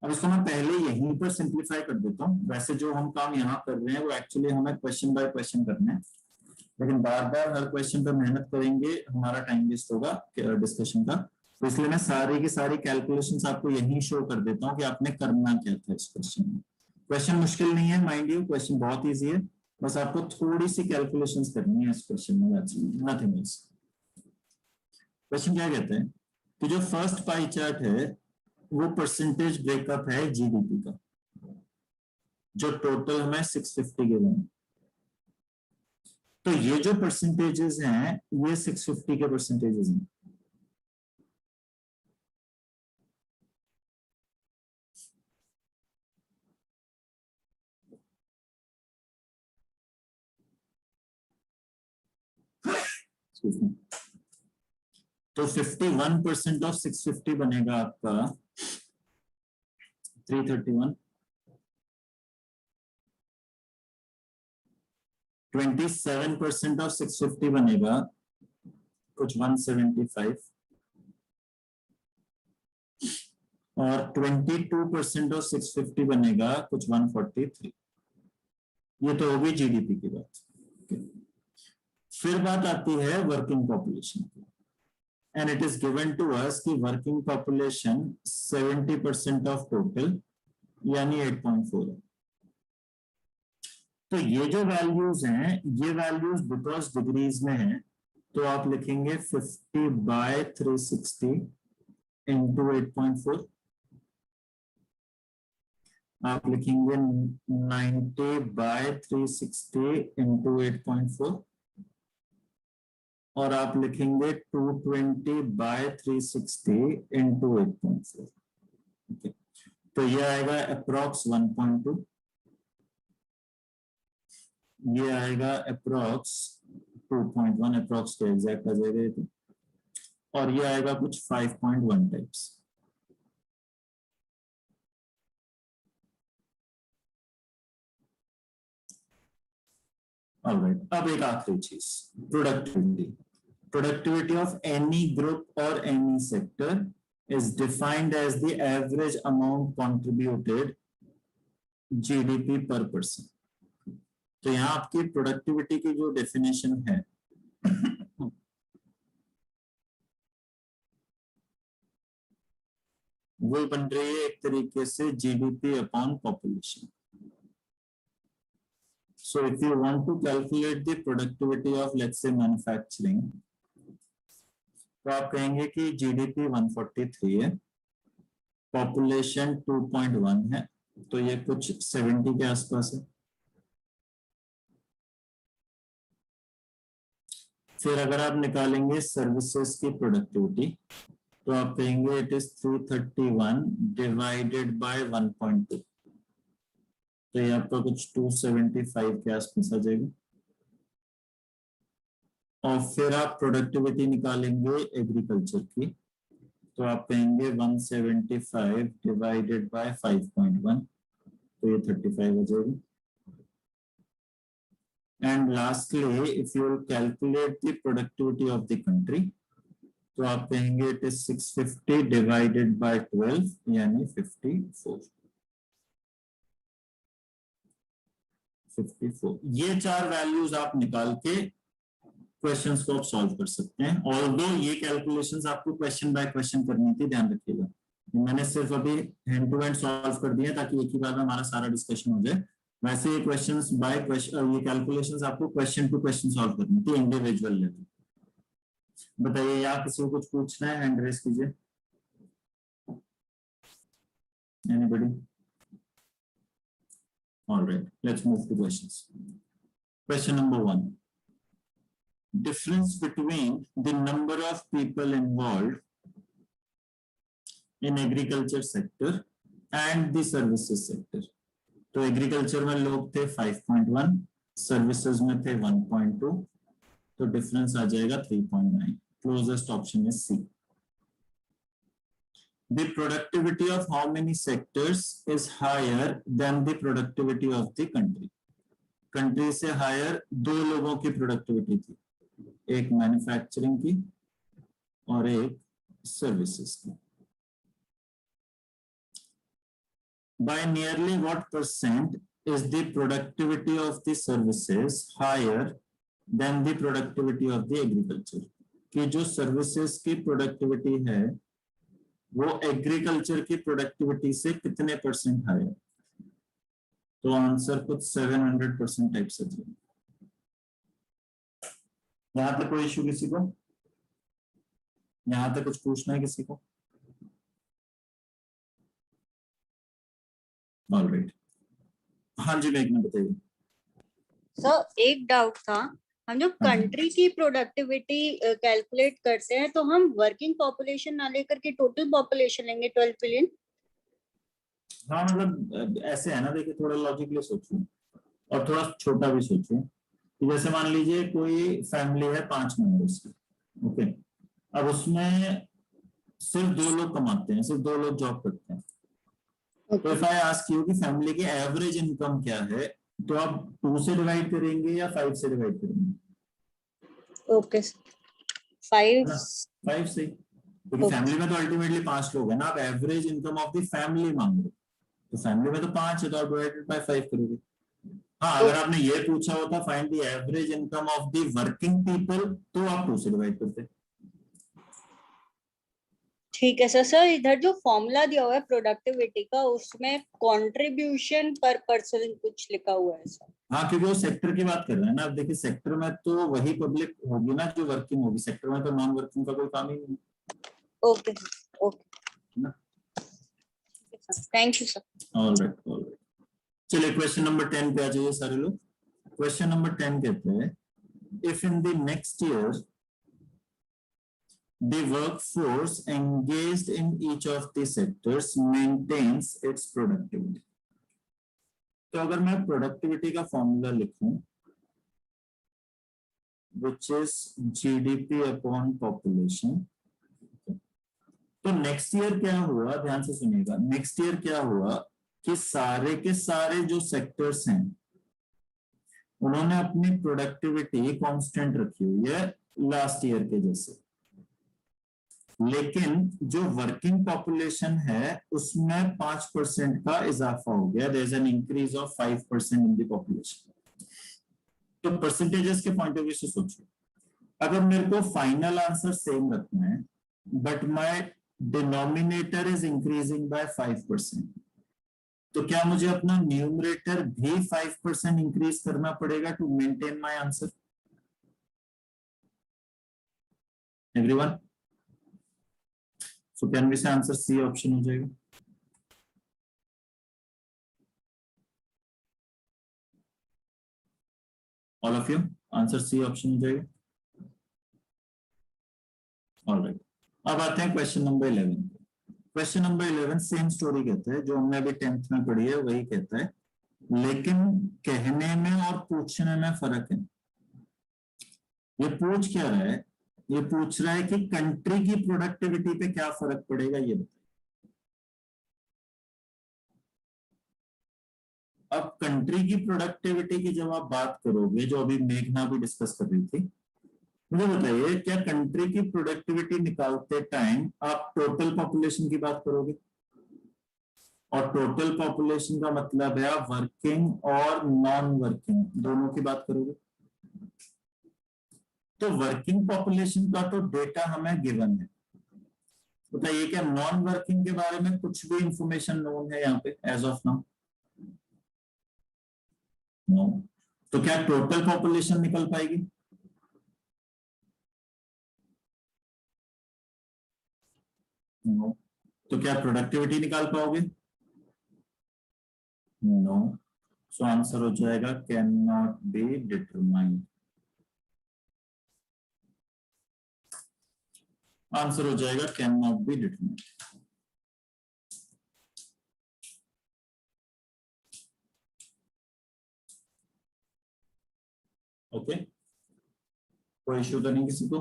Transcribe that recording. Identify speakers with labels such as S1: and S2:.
S1: अब इसको मैं पहले यहीं पर सिंप्लीफाई कर देता हूँ। वैसे जो हम काम यहाँ कर रहे हैं वो एक्चुअली हमें क्वेश्चन बाय क्वेश्चन करना है, लेकिन बार बार हर क्वेश्चन पर मेहनत करेंगे हमारा टाइम वेस्ट होगा डिस्कशन का। तो इसलिए मैं सारी की सारी कैलकुलेशंस आपको यहीं शो कर देता हूँ कि आपने करना क्या था इस क्वेश्चन में। क्वेश्चन मुश्किल नहीं है, माइंड यू, क्वेश्चन बहुत इजी है, बस आपको थोड़ी सी कैलकुलेशंस करनी है इस क्वेश्चन में, नथिंग एल्स। क्वेश्चन क्या कहते हैं कि जो फर्स्ट पाई चार्ट है वो परसेंटेज ब्रेकअप है जीडीपी का, जो टोटल हमें 650 गिवन है। तो ये जो परसेंटेजेस हैं ये 650 के परसेंटेजेस हैं। तो 51% ऑफ 650 बनेगा आपका 331। 27% ऑफ 650 बनेगा कुछ 175, और 22% ऑफ 650 बनेगा कुछ 143। ये तो होगी जीडीपी की बात। फिर बात आती है वर्किंग पॉपुलेशन की, and it is given to us कि वर्किंग पॉपुलेशन 70% ऑफ टोटल यानी 8.4 है। तो ये जो वैल्यूज हैं ये वैल्यूज बिकॉज डिग्रीज में है, तो आप लिखेंगे 50/360 इंटू 8.4, आप लिखेंगे 90/360 इंटू 8.4, और आप लिखेंगे 220/360 इंटू 8.4। तो ये आएगा अप्रोक्स 1.2, ये आएगा अप्रोक्स 2.1, अप्रोक्स के एग्जैक्ट आ जाएगा ये, और ये आएगा कुछ 5.1 टाइप्स। ऑलराइट, अब एक आखिरी चीज, प्रोडक्टिविटी ऑफ एनी ग्रुप और any sector is defined as the average amount contributed GDP per person। तो यहाँ आपकी प्रोडक्टिविटी की जो डेफिनेशन है वो बन रही है एक तरीके से GDP upon population. So if you want to calculate the productivity of let's say manufacturing, तो आप कहेंगे कि जीडीपी 143 है, पॉपुलेशन 2.1 है, तो ये कुछ 70 के आसपास है। फिर अगर आप निकालेंगे सर्विसेज की प्रोडक्टिविटी तो आप कहेंगे इट इज 331 डिवाइडेड बाय 1.2, तो ये आपका कुछ 275 के आसपास आ जाएगा। और फिर आप प्रोडक्टिविटी निकालेंगे एग्रीकल्चर की, तो आप कहेंगे 175 डिवाइडेड बाय 5.1, तो ये 35 हो जाएगी। And lastly if you calculate the productivity of the country, तो आप कहेंगे इट इज 650 डिवाइडेड बाय 12 यानी 54। ये चार वैल्यूज आप निकाल के क्वेश्चंस को आप सॉल्व कर सकते हैं। ऑल्दो ये कैलकुलेशंस आपको क्वेश्चन बाय क्वेश्चन करनी थी, ध्यान रखिएगा। मैंने सिर्फ अभी हैंड टू हैंड सॉल्व कर दिया ताकि एक ही बार में हमारा सारा डिस्कशन हो जाए। वैसे ये क्वेश्चंस बाय क्वेश्चन, ये कैलकुलेशंस आपको क्वेश्चन टू क्वेश्चन सॉल्व करनी थी इंडिविजुअल लेवल। बताइए, यहाँ किसी को कुछ पूछना है? हैंड रेज कीजिए। Anybody? All right, let's move to questions. Question number 1. Difference between the number of people involved in agriculture sector and the services sector. तो एग्रीकल्चर में लोग थे 5.1, सर्विसेज में थे 1.2, तो डिफरेंस आ जाएगा 3.9। Closest option is C. The productivity of how many sectors is higher than the productivity of the country? Country से हायर दो लोगों की प्रोडक्टिविटी थी, एक मैन्युफैक्चरिंग की और एक सर्विसेज की। by nearly what percent is the productivity of the services higher than the productivity of the agriculture? कि जो सर्विसेज की प्रोडक्टिविटी है वो एग्रीकल्चर की प्रोडक्टिविटी से कितने परसेंट हायर? तो आंसर कुछ 700% टाइप से है। यहां तक कोई इश्यू किसी को? यहां तक कुछ पूछना है किसी को? ऑलराइट, हाँ जी मेघना बताइए।
S2: सर एक डाउट था, हम जो कंट्री की प्रोडक्टिविटी कैलकुलेट करते हैं तो हम वर्किंग पॉपुलेशन ना लेकर के टोटल पॉपुलेशन लेंगे 12 बिलियन।
S1: हाँ मतलब ऐसे है ना, देखिए थोड़ा लॉजिकली सोचो और थोड़ा छोटा भी सोचो। जैसे मान लीजिए कोई फैमिली है 5 मेंबर्स की, ओके, अब उसमें सिर्फ 2 लोग कमाते हैं, सिर्फ 2 लोग जॉब करते हैं। तो इफ आई आस्क यू कि फैमिली की एवरेज इनकम क्या है, तो आप 2 से डिवाइड करेंगे या 5 से डिवाइड करेंगे?
S2: ओके 5
S1: से, क्योंकि फैमिली में तो अल्टीमेटली 5 लोग हैं ना, आप average income of the family मांग रहे हो, तो फैमिली में तो 5 है तो आप डिवाइडेड बाय 5 करोगे। हाँ, अगर आपने ये पूछा होता find the average income of the working people, तो आप 2 से डिवाइड करते।
S2: ठीक है सर। सर इधर जो फॉर्मूला दिया हुआ है प्रोडक्टिविटी का, उसमें कंट्रीब्यूशन पर पर्सन कुछ लिखा हुआ है सर।
S1: हाँ, क्योंकि वो सेक्टर की बात कर रहे हैं ना। अब देखिए सेक्टर में तो वही पब्लिक होगी ना जो वर्किंग होगी, सेक्टर में तो नॉन वर्किंग का कोई काम ही नहीं।
S2: Okay okay, thank you sir.
S1: Alright, चलिए क्वेश्चन नंबर 10 पे आ जाइए सारे लोग। क्वेश्चन नंबर 10 कहते हैं, if in the next year the workforce engaged in each of the sectors maintains its productivity। तो अगर मैं प्रोडक्टिविटी का फॉर्मूला लिखूं which is GDP upon population, तो नेक्स्ट ईयर क्या हुआ, ध्यान से सुनिएगा, नेक्स्ट ईयर क्या हुआ कि सारे के सारे जो सेक्टर्स हैं उन्होंने अपनी प्रोडक्टिविटी कांस्टेंट रखी हुई है लास्ट ईयर के जैसे, लेकिन जो वर्किंग पॉपुलेशन है उसमें 5% का इजाफा हो गया। There is an increase of 5% in the population. तो परसेंटेजेस के पॉइंट ऑफ व्यू से सोचो, अगर मेरे को फाइनल आंसर सेम रखना है but my denominator is increasing by 5%, तो क्या मुझे अपना न्यूमरेटर भी 5% इंक्रीज करना पड़ेगा to maintain my answer? Everyone, so can we say answer C option हो जाएगा? All of you, answer C option हो जाएगा। ऑलराइट, अब आते हैं question number 11। Question number 11 same story कहता है जो हमने अभी 10th में पढ़ी है, वही कहता है, लेकिन कहने में और पूछने में फर्क है। ये पूछ क्या रहा है? ये पूछ रहा है कि कंट्री की प्रोडक्टिविटी पे क्या फर्क पड़ेगा, ये बताइए। अब कंट्री की प्रोडक्टिविटी की जब आप बात करोगे, जो अभी मेघना भी डिस्कस कर रही थी, मुझे बताइए क्या कंट्री की प्रोडक्टिविटी निकालते टाइम आप टोटल पॉपुलेशन की बात करोगे? और टोटल पॉपुलेशन का मतलब है आप वर्किंग और नॉन वर्किंग दोनों की बात करोगे। तो वर्किंग पॉपुलेशन का तो डेटा हमें गिवन है, बताइए क्या नॉन वर्किंग के बारे में कुछ भी इंफॉर्मेशन नोन है यहाँ पे एज ऑफ नाउ? नो। तो क्या टोटल पॉपुलेशन निकल पाएगी? नो। तो क्या प्रोडक्टिविटी निकाल पाओगे? नो। सो आंसर हो जाएगा can not be determined. Answer हो जाएगा can not be determined. Okay, कोई इश्यू तो नहीं किसी को?